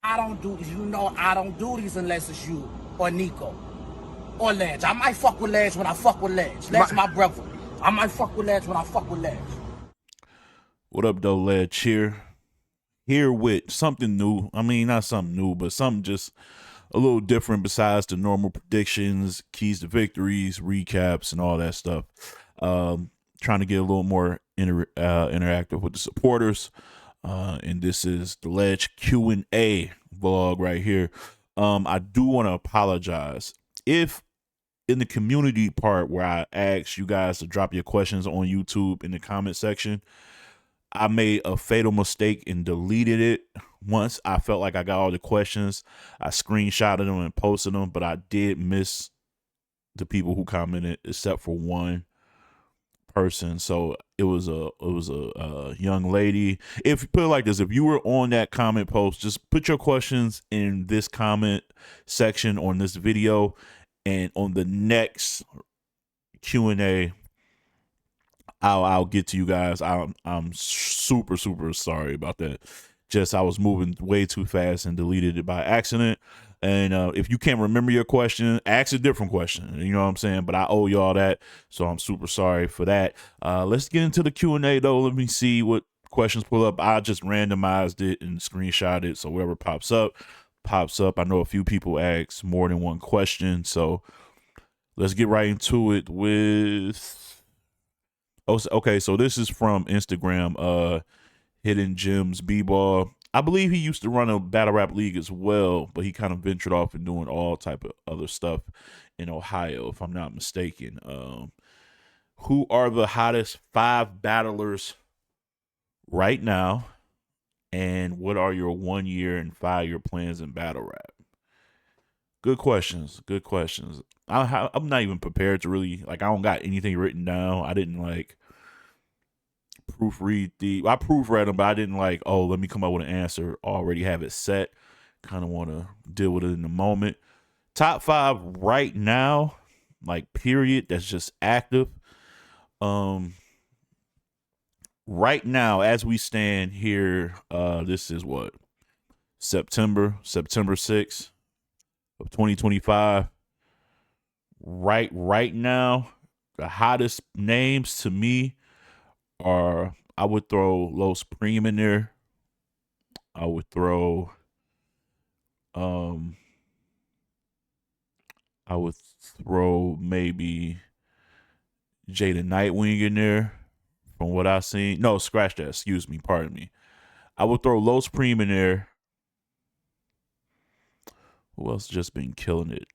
I don't do these. You know I don't do these unless it's you or Nico or Ledge. I might fuck with Ledge when I fuck with Ledge. Ledge my brother. I might fuck with Ledge when I fuck with Ledge. What up, though, Ledge? Here with something new. I mean, not something new, but something just a little different besides the normal predictions, keys to victories, recaps, and all that stuff. Trying to get a little more interactive with the supporters. And this is the Ledge Q&A vlog right here. I do want to apologize if in the community part where I asked you guys to drop your questions on YouTube in the comment section, I made a fatal mistake and deleted it. Once I felt like I got all the questions, I screenshotted them and posted them, but I did miss the people who commented except for one person. So it was a young lady. If you put it like this, if you were on that comment post, just put your questions in this comment section on this video, and on the next Q&A, I'll get to you guys. I'm super sorry about that. Just I was moving way too fast and deleted it by accident. And if you can't remember your question, ask a different question. You know what I'm saying? But I owe y'all that, so I'm super sorry for that. Let's get into the Q&A though. Let me see what questions pull up. I just randomized it and screenshot it, so whatever pops up. I know a few people asked more than one question, so let's get right into it with. Okay, so this is from Instagram, Hidden Gems B-Ball. I believe he used to run a battle rap league as well, but he kind of ventured off and doing all type of other stuff in Ohio, if I'm not mistaken. Who are the hottest 5 battlers right now, and what are your 1 year and 5 year plans in battle rap? Good questions. I'm not even prepared to really, like, I don't got anything written down. I didn't like proofread I proofread them, but I didn't like, oh, let me come up with an answer, already have it set. Kind of want to deal with it in the moment. Top 5 right now, like period, that's just active. Right now, as we stand here, this is what, September 6th of 2025. Right now, the hottest names to me are, I would throw Los Prime in there. I would throw maybe Jada Nightwing in there from what I've seen. No, scratch that, excuse me, pardon me. I would throw Los Prime in there. Who else just been killing it?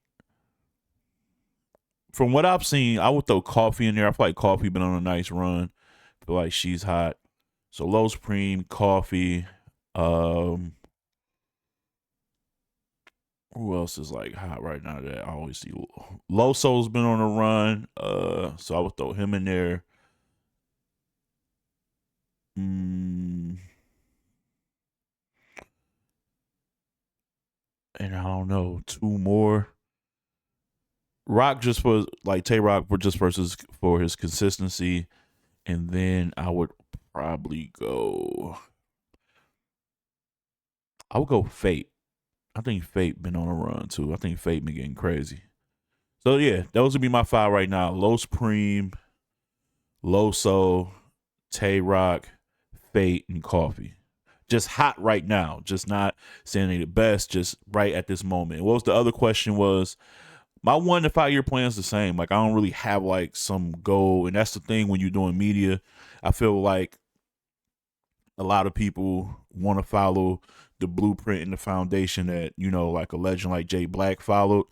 From what I've seen, I would throw Coffee in there. I feel like Coffee been on a nice run. I feel like she's hot. So Low Supreme, Coffee. Who else is like hot right now that I always see? Loso's been on a run. So I would throw him in there. And I don't know, 2 more. Rock just for like Tay Rock for just versus for his consistency. And then I would probably go. I would go Fate. I think Fate been on a run too. I think Fate been getting crazy. So yeah, those would be my 5 right now. Los Supreme, Loso, Tay Rock, Fate, and Coffee. Just hot right now. Just not saying they the best, just right at this moment. What was the other question was, my 1 to 5 year plan is the same. Like, I don't really have like some goal. And that's the thing when you're doing media. I feel like a lot of people want to follow the blueprint and the foundation that, you know, like a legend like Jay Black followed,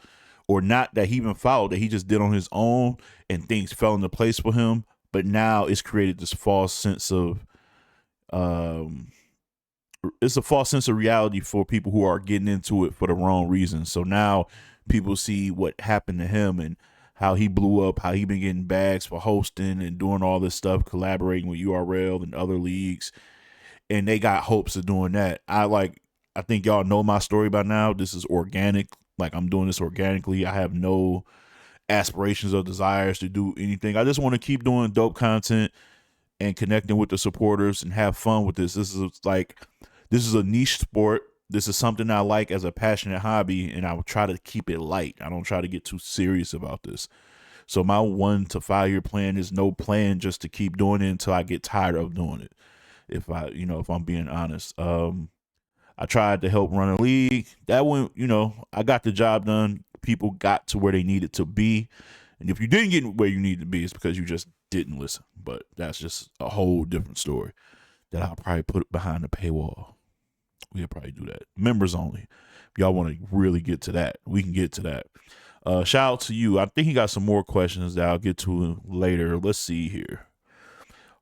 or not that he even followed, that he just did on his own and things fell into place for him. But now it's created this false sense of, it's a false sense of reality for people who are getting into it for the wrong reasons. So now people see what happened to him and how he blew up, how he been getting bags for hosting and doing all this stuff, collaborating with URL and other leagues, and they got hopes of doing that. I think y'all know my story by now. This is organic. Like, I'm doing this organically. I have no aspirations or desires to do anything. I just want to keep doing dope content and connecting with the supporters and have fun with this. This is a niche sport. This is something I like as a passionate hobby, and I will try to keep it light. I don't try to get too serious about this. So my 1 to 5 year plan is no plan, just to keep doing it until I get tired of doing it. If I'm being honest, I tried to help run a league. That went, I got the job done. People got to where they needed to be. And if you didn't get where you needed to be, it's because you just didn't listen. But that's just a whole different story that I'll probably put behind the paywall. We'll probably do that. Members only. If y'all want to really get to that, we can get to that. Shout out to you. I think he got some more questions that I'll get to later. Let's see here.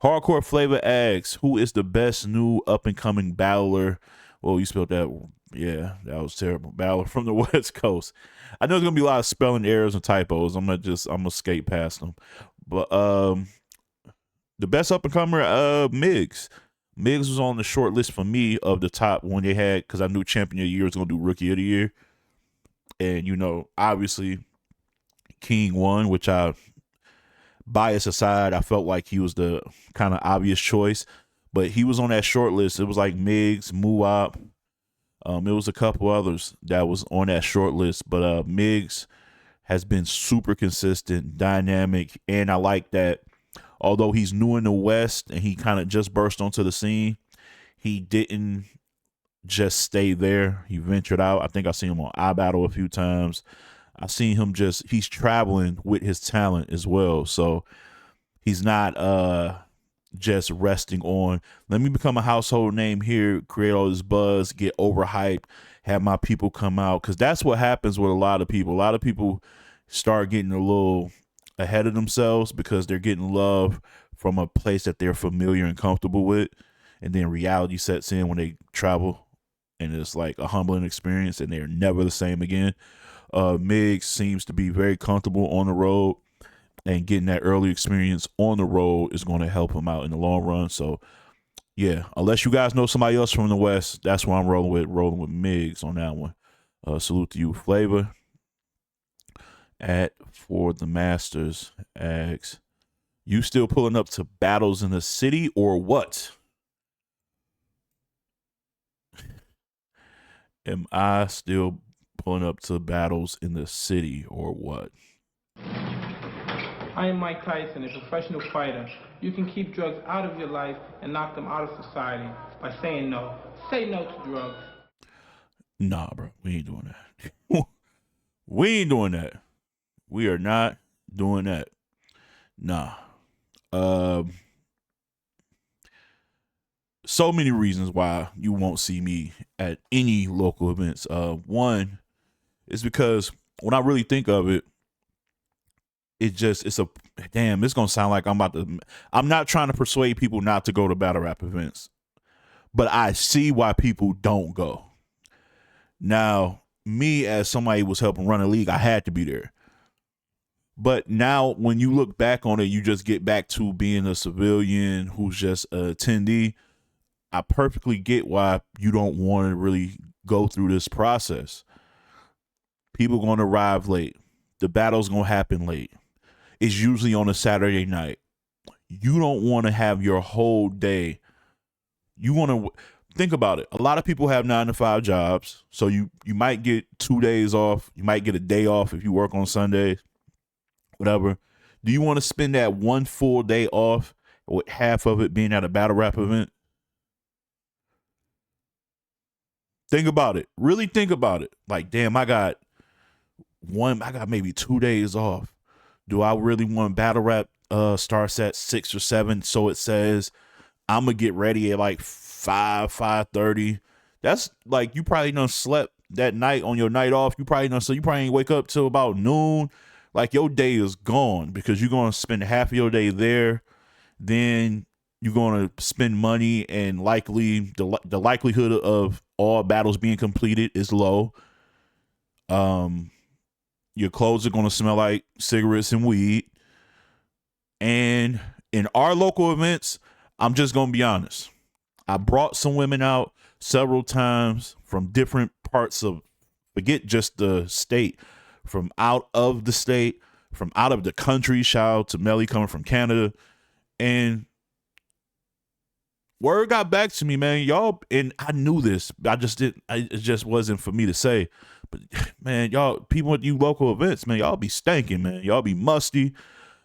Hardcore Flavor asks, who is the best new up-and-coming battler? Well, you spelled that. Yeah, that was terrible. Battler from the West Coast. I know there's going to be a lot of spelling errors and typos. I'm going to skate past them. But the best up-and-comer, Migs. Migs was on the short list for me of the top when they had, because I knew Champion of the Year was going to do Rookie of the Year. And, obviously, King won, which bias aside, I felt like he was the kind of obvious choice. But he was on that short list. It was like Migs, Muop. It was a couple others that was on that short list. But Migs has been super consistent, dynamic. And I like that, although he's new in the West and he kind of just burst onto the scene, he didn't just stay there. He ventured out. I think I've seen him on iBattle a few times. I've seen him he's traveling with his talent as well. So he's not just resting on, let me become a household name here, create all this buzz, get overhyped, have my people come out. Because that's what happens with a lot of people. A lot of people start getting a little ahead of themselves because they're getting love from a place that they're familiar and comfortable with. And then reality sets in when they travel. And it's like a humbling experience and they're never the same again. Migs seems to be very comfortable on the road, and getting that early experience on the road is going to help him out in the long run. So, yeah, unless you guys know somebody else from the West, that's what I'm rolling with Migs on that one. Salute to you, Flavor. For the Masters asks, you still pulling up to battles in the city or what? Am I still pulling up to battles in the city or what? I am Mike Tyson, a professional fighter. You can keep drugs out of your life and knock them out of society by saying no. Say no to drugs. Nah, bro. We ain't doing that. We ain't doing that. We are not doing that. Nah. So many reasons why you won't see me at any local events. One is because when I really think of it, it's gonna sound like I'm not trying to persuade people not to go to battle rap events, but I see why people don't go. Now, me as somebody who was helping run a league, I had to be there. But now when you look back on it, you just get back to being a civilian who's just an attendee. I perfectly get why you don't want to really go through this process. People going to arrive late. The battle's going to happen late. It's usually on a Saturday night. You don't want to have your whole day. You want to think about it. A lot of people have 9-to-5 jobs. So you might get 2 days off. You might get a day off if you work on Sundays, whatever. Do you want to spend that one full day off with half of it being at a battle rap event? Think about it. Really think about it. Like, damn, I got maybe 2 days off. Do I really want battle rap starts at 6 or 7? So it says I'm gonna get ready at like 5:30. That's like you probably done slept that night on your night off. You probably ain't wake up till about noon. Like your day is gone because you're gonna spend half of your day there. Then you're gonna spend money, and likely the likelihood of all battles being completed is low. Your clothes are going to smell like cigarettes and weed. And in our local events, I'm just going to be honest. I brought some women out several times from different parts of, forget just the state, from out of the state, from out of the country. Shout out to Melly coming from Canada. And word got back to me, man. Y'all, and I knew this. I just didn't. It just wasn't for me to say. But man, y'all, people at you local events, man, y'all be stanking, man. Y'all be musty.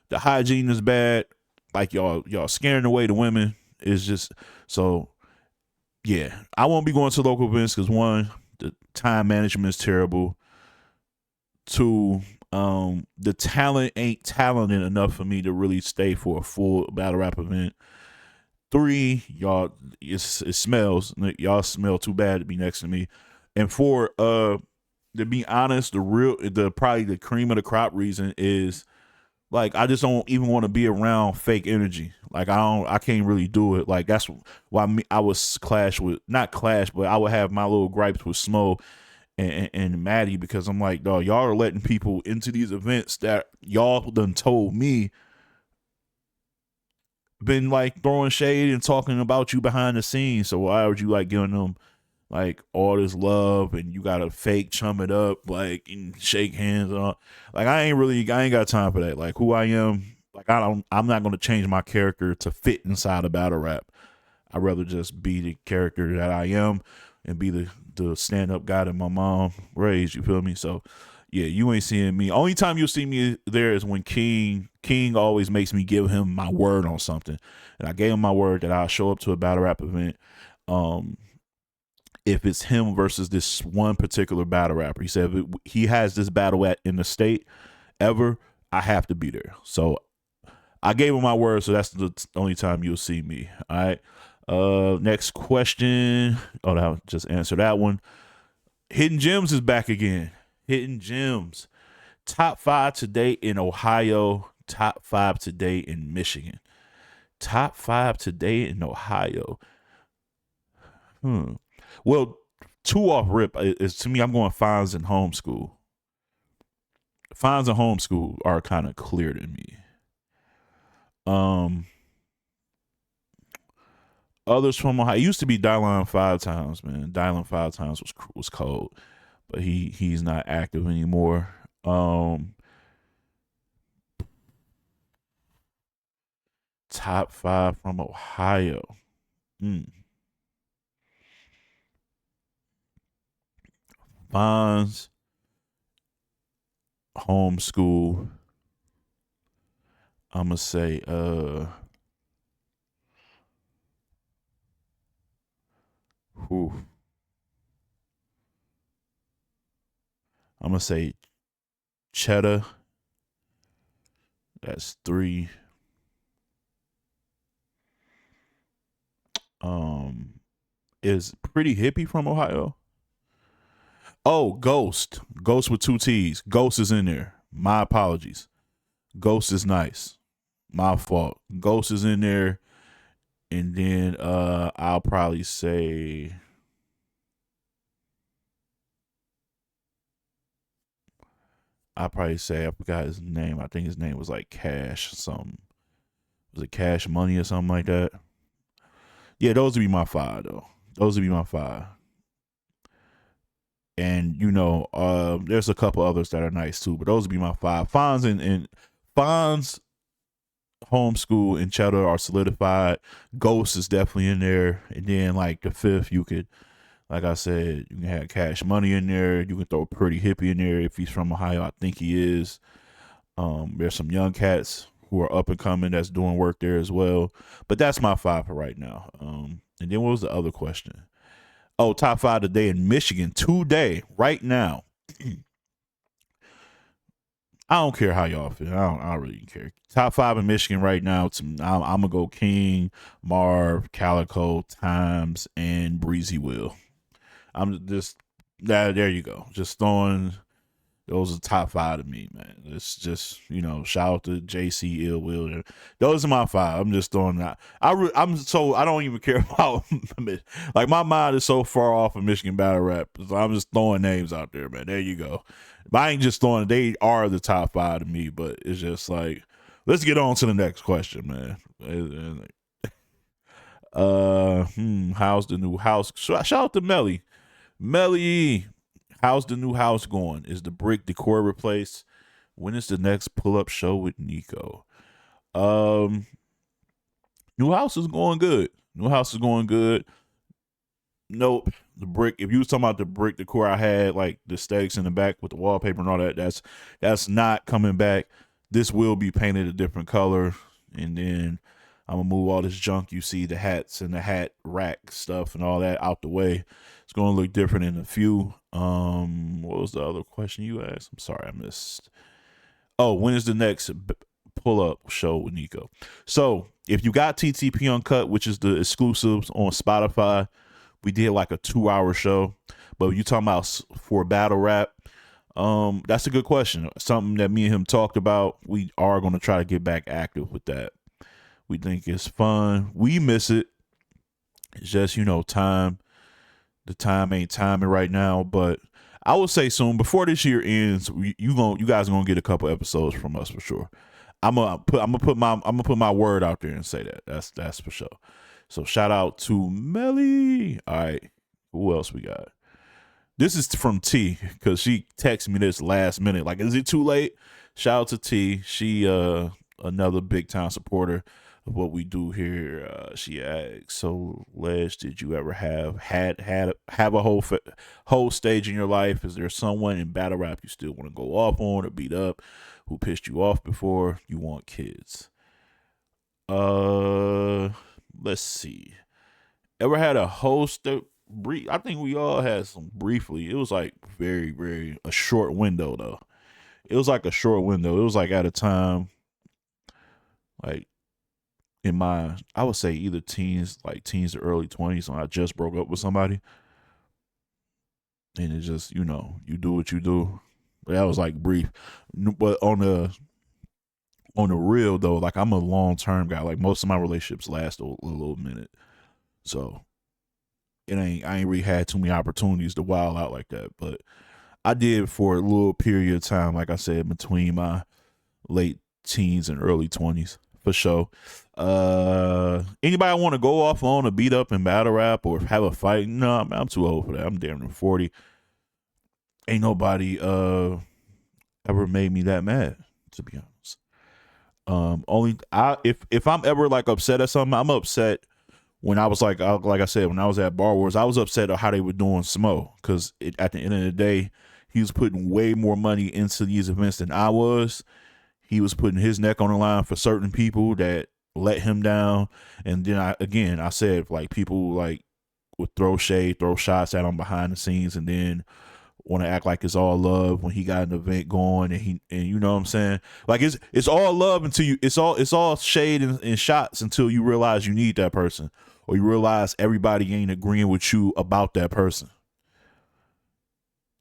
The hygiene is bad. Like y'all scaring away the women. It's just so. Yeah, I won't be going to local events because one, the time management is terrible. Two, the talent ain't talented enough for me to really stay for a full battle rap event. Three, y'all, it smells. Y'all smell too bad to be next to me. And four, to be honest, probably the cream of the crop reason is like I just don't even want to be around fake energy. Like I can't really do it. Like that's why I was not clash, but I would have my little gripes with Smo and Maddie because I'm like, dog, y'all are letting people into these events that y'all done told me been like throwing shade and talking about you behind the scenes. So why would you like giving them like all this love and you gotta fake chum it up like and shake hands and all? Like I ain't got time for that. Like who I am, like I'm not gonna change my character to fit inside a battle rap. I'd rather just be the character that I am and be the stand up guy that my mom raised, you feel me? So yeah, you ain't seeing me. Only time you'll see me there is when King always makes me give him my word on something. And I gave him my word that I'll show up to a battle rap event. If it's him versus this one particular battle rapper. He said if he has this battle in the state ever, I have to be there. So I gave him my word, so that's the only time you'll see me. All right. Next question. Oh, I'll just answer that one. Hidden Gems is back again. Hidden Gems. Top 5 today in Ohio. Top 5 today in Michigan. Top 5 today in Ohio. Well, 2 off rip is to me, I'm going Fonz and Homeschool. Fonz and Homeschool are kind of clear to me. Others from Ohio. It used to be Dylon 5 times, man. Dylon 5 times was cold, but he's not active anymore. Top 5 from Ohio. Fonz, Homeschool. I'm gonna say I'm gonna say Cheddar. That's 3. Is Pretty Hippie from Ohio? Oh, Ghost with 2 T's. Ghost is in there. My apologies. Ghost is nice. My fault. Ghost is in there. And then I'll probably say I forgot his name. I think his name was like Cash something. Was it Cash Money or something like that? Yeah, those would be my 5 though. Those would be my 5. And there's a couple others that are nice too, but those would be my 5. Fonz and Fonz, Homeschool, and Cheddar are solidified. Ghost is definitely in there. And then like the 5th, you could, like I said, you can have Cash Money in there. You can throw Pretty Hippie in there if he's from Ohio. I think he is. There's some young cats who are up and coming that's doing work there as well. But that's my 5 for right now. And then what was the other question? Oh, top 5 today in Michigan today, right now. I don't care how y'all feel. I don't really care. Top 5 in Michigan right now. I'm gonna go King, Marv, Calico, Times, and Breezy Will. I'm just there you go. Just throwing those are top 5 to me, man. It's just shout out to JC Ill Will. Those are my 5. I'm just throwing that. I don't even care about like my mind is so far off of Michigan battle rap. So I'm just throwing names out there, man. There you go. But I ain't just throwing. They are the top 5 to me. But it's just like let's get on to the next question, man. How's the new house? Shout out to Melly. How's the new house going? Is the brick decor replaced? When is the next pull-up show with Nico? New house is going good. New house is going good. Nope. The brick, if you was talking about the brick decor I had, like the stakes in the back with the wallpaper and all that, that's not coming back. This will be painted a different color. And then I'm gonna move all this junk you see, the hats and the hat rack stuff and all that out the way. It's gonna look different in a few. What was the other question you asked? I'm sorry, I missed. Oh, when is the next pull-up show with Nico? So if you got TTP Uncut, which is the exclusives on Spotify, we did like a 2-hour show. But you talking about for battle rap, that's a good question. Something that me and him talked about. We are going to try to get back active with that. We think it's fun. We miss it. It's just, time. The time ain't timing right now, but I would say soon, before this year ends, you guys are gonna get a couple episodes from us for sure. I'm gonna put my word out there and say that. That's for sure. So shout out to Melly. All right, who else we got? This is from T, because she texted me this last minute. Like, is it too late? Shout out to T. She another big time supporter of what we do here. She asks, so Ledge, did you ever have a whole stage in your life? Is there someone in battle rap you still want to go off on or beat up, who pissed you off before you want kids? Let's see. Ever had a host? I think we all had some briefly. It was like very, very a short window though. It was like a short window. It was like at a time, like in my, I would say either teens to early 20s, when I just broke up with somebody. And it just, you do what you do. But that was like brief. But on the real though, like I'm a long-term guy. Like most of my relationships last a little minute. So I ain't really had too many opportunities to wild out like that. But I did for a little period of time, like I said, between my late teens and early 20s. For sure. Anybody want to go off on a beat up in battle rap or have a fight? No, I'm too old for that. I'm damn near 40. Ain't nobody ever made me that mad, to be honest. If I'm ever like upset at something, I'm upset when I was like I said, when I was at Bar Wars, I was upset at how they were doing Smo, because at the end of the day, he was putting way more money into these events than I was. He was putting his neck on the line for certain people that let him down. And then I said, like, people like would throw shade, throw shots at him behind the scenes, and then want to act like it's all love when he got an event going, and you know what I'm saying? Like it's all love until it's all shade and shots until you realize you need that person, or you realize everybody ain't agreeing with you about that person.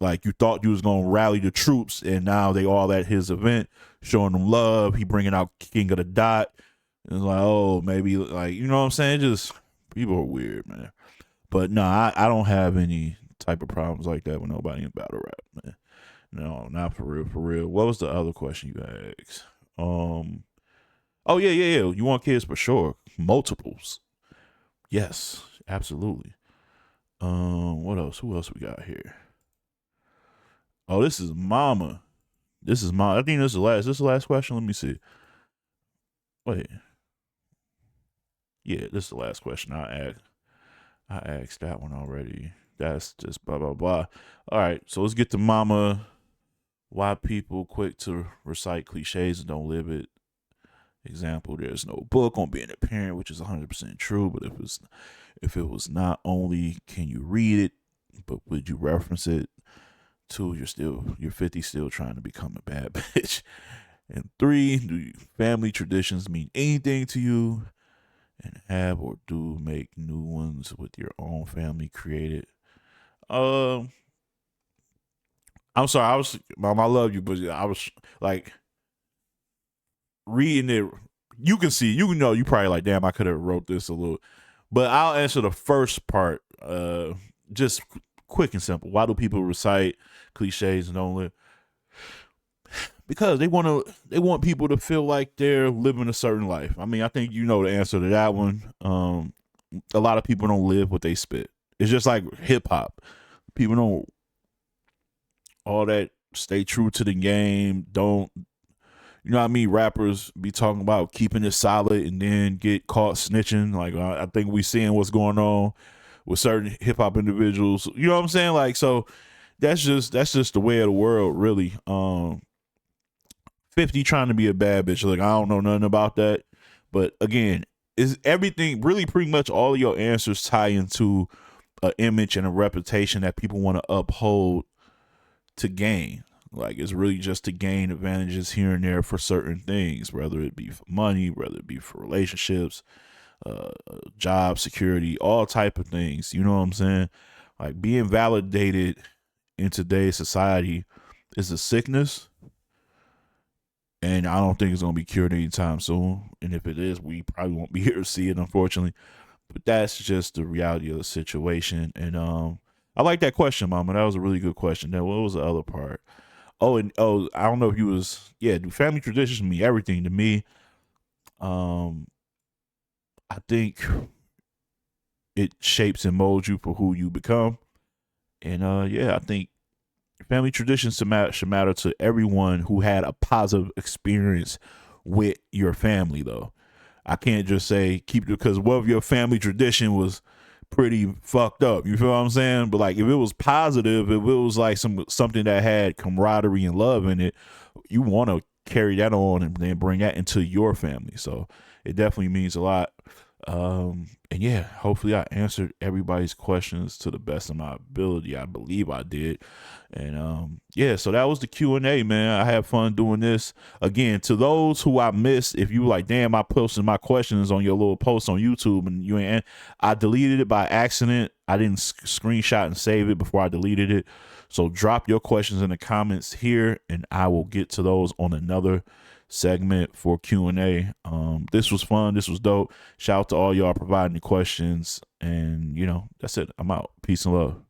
Like, you thought you was gonna rally the troops, and now they all at his event showing them love. He bringing out King of the Dot. And it's like, oh, maybe, like, you know what I'm saying? Just people are weird, man. But no, I don't have any type of problems like that with nobody in battle rap, man. No, not for real, for real. What was the other question you asked? Oh yeah. You want kids for sure, multiples. Yes, absolutely. What else? Who else we got here? Oh, this is Mama. I think this is the last question. Let me see. Wait. Yeah, this is the last question I asked that one already. That's just blah, blah, blah. All right, so let's get to Mama. Why people quick to recite cliches and don't live it. Example, there's no book on being a parent, which is 100% true. But if it was not only can you read it, but would you reference it? 2, you're 50, still trying to become a bad bitch. And 3, do family traditions mean anything to you? And have or do make new ones with your own family created? I'm sorry, Mom, I love you, but I was like reading it. You can see, you probably like, damn, I could have wrote this a little. But I'll answer the first part. Just quick and simple. Why do people recite cliches and don't live? Because they want people to feel like they're living a certain life. I mean, I think you know the answer to that one. A lot of people don't live what they spit. It's just like hip hop. People don't all that stay true to the game. Don't, you know what I mean, rappers be talking about keeping it solid and then get caught snitching. Like I think we seeing what's going on with certain hip hop individuals. You know what I'm saying? Like, so that's just the way of the world, really. 50 trying to be a bad bitch. Like, I don't know nothing about that. But again, is everything really pretty much all of your answers tie into an image and a reputation that people want to uphold to gain? Like, it's really just to gain advantages here and there for certain things, whether it be for money, whether it be for relationships, job security, all type of things. You know what I'm saying? Like, being validated in today's society is a sickness, and I don't think it's gonna be cured anytime soon. And if it is, we probably won't be here to see it, unfortunately. But that's just the reality of the situation. And I like that question, Mama. That was a really good question. Then what was the other part? I don't know if you was, yeah, do family traditions mean everything to me? I think it shapes and molds you for who you become. And I think family traditions should matter to everyone who had a positive experience with your family, though. I can't just say keep it, because what if your family tradition was pretty fucked up? You feel what I'm saying? But like, if it was positive, if it was like something that had camaraderie and love in it, you want to carry that on and then bring that into your family. So it definitely means a lot. And yeah, hopefully I answered everybody's questions to the best of my ability. I believe I did. And so that was the Q&A, man. I had fun doing this. Again, to those who I missed, if you like, damn, I posted my questions on your little post on YouTube and you ain't, I deleted it by accident. I didn't screenshot and save it before I deleted it. So drop your questions in the comments here and I will get to those on another segment for Q&A. This was fun. This was dope. Shout out to all y'all providing the questions. And, that's it. I'm out. Peace and love.